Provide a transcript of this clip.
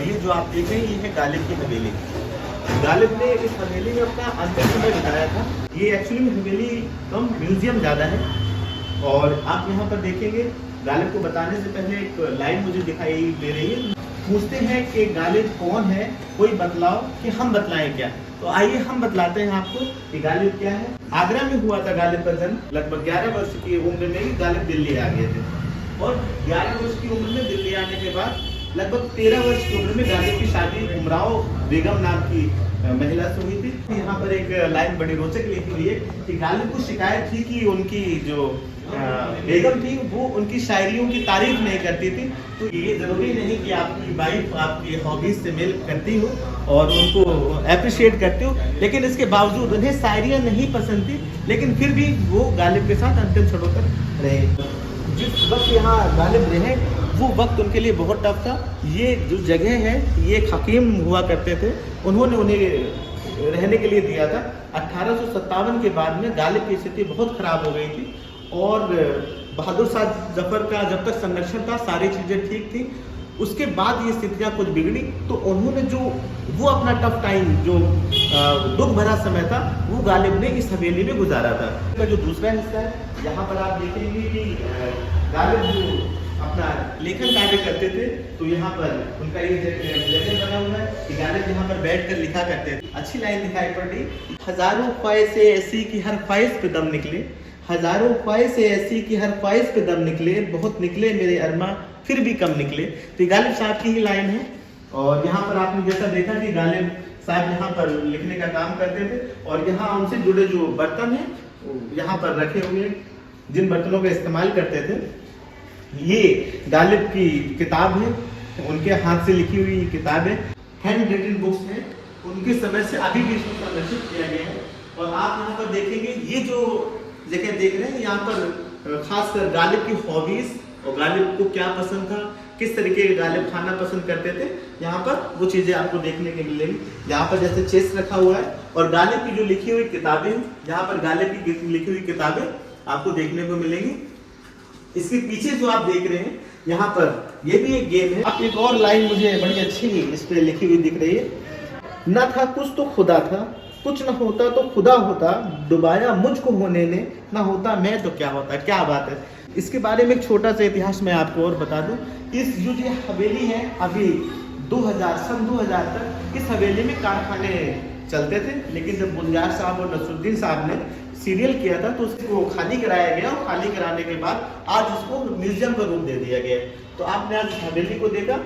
ये जो आप देख रहे हैं ये है गालिब की हवेली। गालिब ने इस हवेली में अपना अंतिम समय बिताया था। ये एक्चुअली में हवेली कम म्यूजियम ज़्यादा है। और आप यहाँ पर देखेंगे गालिब को बताने से पहले एक लाइन मुझे दिखाई दे रही है। पूछते हैं कि गालिब कौन है, कोई बतलाओ कि हम बतलाएं क्या। तो आइए हम बतलाते हैं आपको कि गालिब क्या है। आगरा में हुआ था गालिब का जन्म। लगभग 11 वर्ष की उम्र में ही गालिब दिल्ली आ गए थे और 11 वर्ष की उम्र में दिल्ली आने के बाद लगभग 13 वर्ष की उम्र में गालिब की शादी उमराव बेगम नाम की महिला से हुई थी। यहाँ पर एक लाइन बड़ी रोचक लिखी हुई है कि गालिब को शिकायत थी कि उनकी जो बेगम थी वो उनकी शायरियों की तारीफ नहीं करती थी। तो ये जरूरी नहीं कि आपकी वाइफ आपकी हॉबीज से मेल करती हो और उनको अप्रिशिएट करते हो, लेकिन इसके बावजूद उन्हें शायरियाँ नहीं पसंद थी, लेकिन फिर भी वो गालिब के साथ अंतिम क्षणों तक रहे। जिस वक्त यहाँ गालिब रहे वो वक्त उनके लिए बहुत टफ था। ये जो जगह है ये एक हकीम हुआ करते थे, उन्होंने उन्हें रहने के लिए दिया था। 1857 के बाद में गालिब की स्थिति बहुत खराब हो गई थी और बहादुर शाह जफर का जब तक संरक्षण था सारी चीज़ें ठीक थी। उसके बाद ये स्थितियाँ कुछ बिगड़ी तो उन्होंने जो वो अपना टफ टाइम जो दुख भरा समय था वो गालिब ने इस हवेली में गुजारा था। इसका जो दूसरा हिस्सा है यहाँ पर आप देखेंगे कि गालिब जो अपना लेखन कार्य करते थे तो यहाँ पर उनका ये जगह बना हुआ है कि गालिब यहाँ पर बैठकर लिखा करते थे। अच्छी लाइन दिखाई पड़ रही, हजारों ख्वाहिशें ऐसी कि हर ख्वाहिश पे दम निकले, हजारों ख्वाहिशें ऐसी कि हर ख्वाहिश पे दम निकले, बहुत निकले मेरे अरमा फिर भी कम निकले। तो गालिब साहब की ही लाइन है। और यहाँ पर आपने जैसा देखा कि गालिब साहब यहाँ पर लिखने का काम करते थे और यहाँ उनसे जुड़े जो बर्तन हैं यहाँ पर रखे हुए, जिन बर्तनों का इस्तेमाल करते थे ये गालिब की किताब है, उनके हाथ से लिखी हुई किताब है, हैंड रिटन बुक्स हैं, उनके समय से अभी भी इसको संरक्षित किया गया है। और आप यहाँ पर देखेंगे ये जो जगह देख रहे हैं यहाँ पर खासकर गालिब की हॉबीज और गालिब को क्या पसंद था, किस तरीके के गालिब खाना पसंद करते थे, यहाँ पर वो चीज़ें आपको देखने को मिलेंगी। यहाँ पर जैसे चेस रखा हुआ है और गालिब की जो लिखी हुई किताबें, यहाँ पर गालिब की लिखी हुई किताबें आपको देखने को मिलेंगी। इसके पीछे जो आप देख रहे हैं यहाँ पर ये भी एक गेम है। आप एक और लाइन मुझे बड़ी अच्छी इस पे लिखी हुई दिख रही है, न था कुछ तो खुदा था, कुछ न होता तो खुदा होता, डुबाया मुझको होने ने, ना होता मैं तो क्या होता। क्या बात है। इसके बारे में एक छोटा सा इतिहास मैं आपको और बता दूं। इस जो ये हवेली है अभी सन 2000 तक इस हवेली में कारखाने चलते थे, लेकिन जब बुनियाद साहब और नसरुद्दीन साहब ने सीरियल किया था तो उसको खाली कराया गया और खाली कराने के बाद आज इसको म्यूजियम का रूप दे दिया गया। तो आपने आज हवेली को देखा।